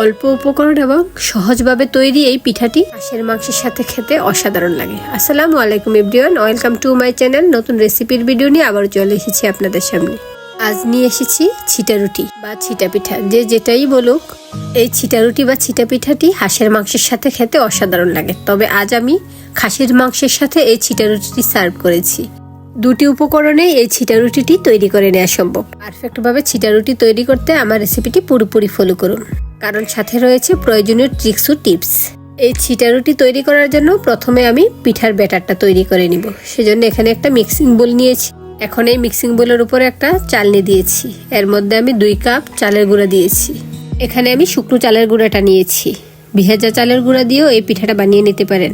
অল্প উপকরণ এবং সহজভাবে তৈরি এই পিঠাটি হাঁসের মাংসের সাথে খেতে অসাধারণ লাগে। আসসালামু আলাইকুম everyone, welcome to my channel. নতুন রেসিপির ভিডিও নিয়ে আবার চলে এসেছি আপনাদের সামনে। আজ নিয়ে এসেছি ছিটা রুটি বা ছিটা পিঠা, যে যেটাই বলুক। এই ছিটা রুটি বা ছিটা পিঠাটি হাঁসের মাংসের সাথে খেতে অসাধারণ লাগে। তবে আজ আমি খাসির মাংসের সাথে এই ছিটা রুটিটি সার্ভ করেছি। দুটি উপকরণে এই ছিটা রুটিটি তৈরি করে নেওয়া সম্ভব। পারফেক্টভাবে ছিটা রুটি তৈরি করতে আমার রেসিপিটি পুরোপুরি ফলো করুন, কারণ সাথে রয়েছে প্রয়োজনীয় ট্রিক্স ও টিপস। এই ছিটা রুটি তৈরি করার জন্য প্রথমে আমি পিঠার ব্যাটারটা তৈরি করে নিব। সেজন্য এখানে একটা মিক্সিং বোল নিয়েছি। এখন এই মিক্সিং বোলের উপরে একটা চালনি দিয়েছি। এর মধ্যে আমি 2 কাপ চালের গুঁড়া দিয়েছি। এখানে আমি শুকনো চালের গুঁড়াটা নিয়েছি। ভেজা চালের গুঁড়া দিয়েও এই পিঠাটা বানিয়ে নিতে পারেন।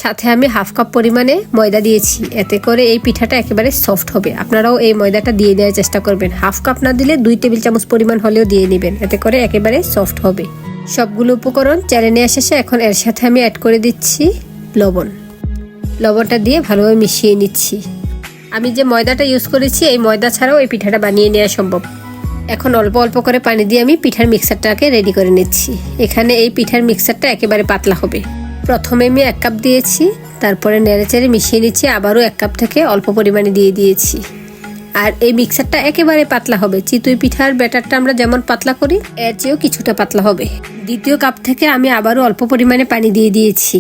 সাথে আমি 1/2 কাপ পরিমাণে ময়দা দিয়েছি। এতে করে এই পিঠাটা একেবারে সফট হবে। আপনারাও এই ময়দাটা দিয়ে দেওয়ার চেষ্টা করবেন। 1/2 কাপ না দিলে 2 টেবিল চামচ পরিমাণ হলেও দিয়ে নেবেন, এতে করে একেবারে সফট হবে। সবগুলো উপকরণ চালে নেওয়া শেষে এখন এর সাথে আমি অ্যাড করে দিচ্ছি লবণ। লবণটা দিয়ে ভালোভাবে মিশিয়ে নিচ্ছি। আমি যে ময়দাটা ইউজ করেছি, এই ময়দা ছাড়াও এই পিঠাটা বানিয়ে নেওয়া সম্ভব। এখন অল্প অল্প করে পানি দিয়ে আমি পিঠার মিক্সারটাকে রেডি করে নিচ্ছি। এখানে এই পিঠার মিক্সারটা একেবারে পাতলা হবে। প্রথমে আমি 1 কাপ দিয়েছি, তারপরে নেড়েচেড়ে মিশিয়ে নিচ্ছি। আবারও 1 কাপ থেকে অল্প পরিমাণে দিয়ে দিয়েছি। আর এই মিক্সারটা একেবারে পাতলা হবে। চিতই পিঠার ব্যাটারটা আমরা যেমন পাতলা করি, এর চেয়েও কিছুটা পাতলা হবে। দ্বিতীয় কাপ থেকে আমি আবারও অল্প পরিমাণে পানি দিয়ে দিয়েছি।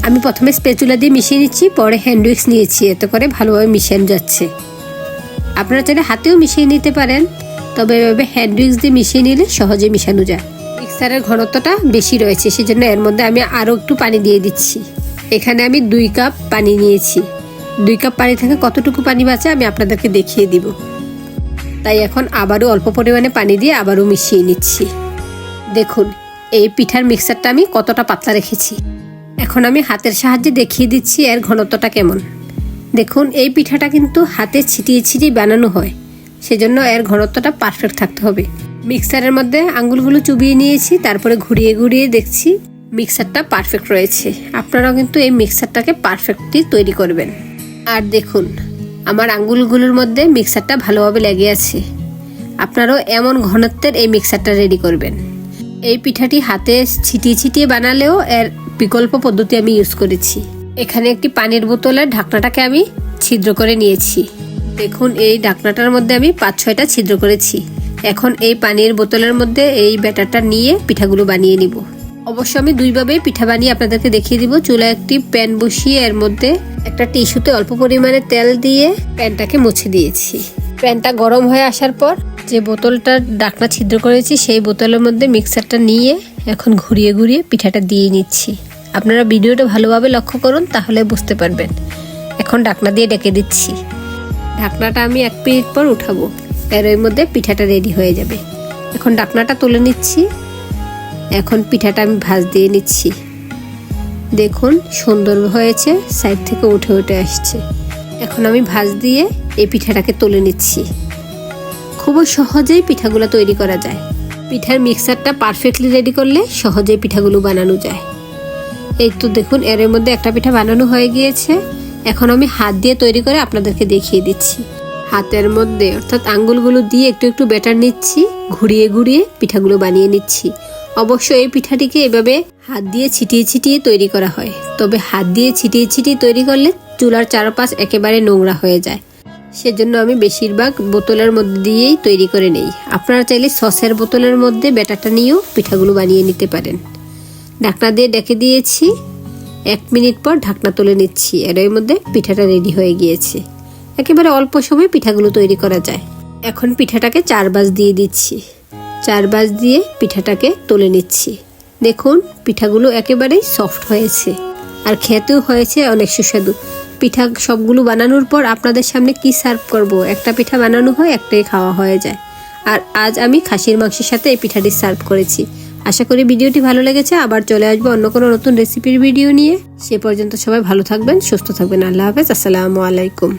আমি প্রথমে স্প্যাচুলা দিয়ে মিশিয়ে নিচ্ছি, পরে হ্যান্ড উইক্স নিয়েছি। এতে করে ভালোভাবে মিশানো যাচ্ছে। আপনারা চাইলে হাতেও মিশিয়ে নিতে পারেন, তবে এভাবে হ্যান্ড উইক্স দিয়ে মিশিয়ে নিলে সহজে মিশানো যায়। মিক্সারের ঘনত্বটা বেশি রয়েছে, সেজন্য এর মধ্যে আমি আরও একটু পানি দিয়ে দিচ্ছি। এখানে আমি 2 কাপ পানি নিয়েছি। 2 কাপ পানি থেকে কতটুকু পানি বাঁচে আমি আপনাদেরকে দেখিয়ে দিব। তাই এখন আবারও অল্প পরিমাণে পানি দিয়ে আবারও মিশিয়ে নিচ্ছি। দেখুন এই পিঠার মিক্সারটা আমি কতটা পাতলা রেখেছি। এখন আমি হাতের সাহায্যে দেখিয়ে দিচ্ছি এর ঘনত্বটা কেমন। দেখুন এই পিঠাটা কিন্তু হাতে ছিটিয়ে ছিটিয়ে বানানো হয়, সেজন্য এর ঘনত্বটা পারফেক্ট থাকতে হবে। মিক্সারের মধ্যে আঙ্গুলগুলো চুবিয়ে নিয়েছি, তারপরে ঘুরিয়ে ঘুরিয়ে দেখছি মিক্সারটা পারফেক্ট রয়েছে। আপনারাও কিন্তু এই মিক্সারটাকে পারফেক্টলি তৈরি করবেন। আর দেখুন আমার আঙ্গুলগুলোর মধ্যে মিক্সারটা ভালোভাবে লেগে আছে। আপনারাও এমন ঘনত্বের এই মিক্সারটা রেডি করবেন। এই পিঠাটি হাতে ছিটিয়ে ছিটিয়ে বানালেও এর বিকল্প পদ্ধতি আমি ইউজ করেছি। এখানে একটি পানির বোতলের ঢাকনাটাকে আমি ছিদ্র করে নিয়েছি। দেখুন এই ঢাকনাটার মধ্যে আমি 5-6টা ছিদ্র করেছি। এখন এই পানির বোতলের মধ্যে এই ব্যাটারটা নিয়ে পিঠাগুলো বানিয়ে নিব। অবশ্য আমি 2 ভাবেই পিঠা বানিয়ে আপনাদেরকে দেখিয়ে দিব। চুলায় একটি প্যান বসিয়ে এর মধ্যে একটা টিস্যুতে অল্প পরিমাণে তেল দিয়ে প্যানটাকে মুছে দিয়েছি। প্যানটা গরম হয়ে আসার পর যে বোতলটার ঢাকনা ছিদ্র করেছি, সেই বোতলের মধ্যে মিক্সারটা নিয়ে এখন ঘুরিয়ে ঘুরিয়ে পিঠাটা দিয়ে নিচ্ছি। আপনারা ভিডিওটা ভালোভাবে লক্ষ্য করুন, তাহলে বুঝতে পারবেন। এখন ঢাকনা দিয়ে ঢেকে দিচ্ছি। ঢাকনাটা আমি 1 মিনিট পর উঠাবো। এর মধ্যে পিঠাটা রেডি হয়ে যাবে। এখন ঢাকনাটা তুলে নিচ্ছি। এখন পিঠাটা আমি ভাঁজ দিয়ে নিচ্ছি। দেখুন সুন্দর হয়েছে, সাইড থেকে উঠে উঠে আসছে। এখন আমি ভাঁজ দিয়ে এই পিঠাটাকে তুলে নিচ্ছি। খুবই সহজেই পিঠাগুলো তৈরি করা যায়। পিঠার মিক্সারটা পারফেক্টলি রেডি করলে সহজেই পিঠাগুলো বানানো যায়। এই তো দেখুন এর মধ্যে একটা পিঠা বানানো হয়ে গিয়েছে। এখন আমি হাত দিয়ে তৈরি করে আপনাদেরকে দেখিয়ে দিচ্ছি। হাতের মধ্যে অর্থাৎ আঙ্গুলগুলো দিয়ে একটু একটু ব্যাটার নিচ্ছি, ঘুরিয়ে ঘুরিয়ে পিঠাগুলো বানিয়ে নিচ্ছি। অবশ্য এই পিঠাটিকে এভাবে হাত দিয়ে ছিটিয়ে ছিটিয়ে তৈরি করা হয়। তবে হাত দিয়ে ছিটিয়ে ছিটিয়ে তৈরি করলে চুলার চারপাশ একেবারে নোংরা হয়ে যায়। সেজন্য আমি বেশিরভাগ বোতলের মধ্যে দিয়েই তৈরি করে নেই। আপনারা চাইলে সসের বোতলের মধ্যে ব্যাটারটা নিয়েও পিঠাগুলো বানিয়ে নিতে পারেন। ঢাকনা দিয়ে ঢেকে দিয়েছি। 1 মিনিট পর ঢাকনা তুলে নিচ্ছি। এর মধ্যে পিঠাটা রেডি হয়ে গিয়েছে। একেবারে অল্প সময়ে পিঠাগুলো তৈরি করা যায়। এখন পিঠাটাকে 4 ভাঁজ দিয়ে দিচ্ছি। 4 ভাঁজ দিয়ে পিঠাটাকে তুলে নিচ্ছি। দেখুন পিঠাগুলো একেবারেই সফট হয়েছে, আর খেতেও হয়েছে অনেক সুস্বাদু। পিঠা সবগুলো বানানোর পর আপনাদের সামনে কি সার্ভ করব, একটা পিঠা বানানো হয়, একটাই খাওয়া হয়ে যায়। আর আজ আমি খাসির মাংসের সাথে এই পিঠাটি সার্ভ করেছি। আশা করি ভিডিওটি ভালো লেগেছে। আবার চলে আসবো অন্য কোনো নতুন রেসিপির ভিডিও নিয়ে। সে পর্যন্ত সবাই ভালো থাকবেন, সুস্থ থাকবেন। আল্লাহ হাফেজ। আসসালামু আলাইকুম।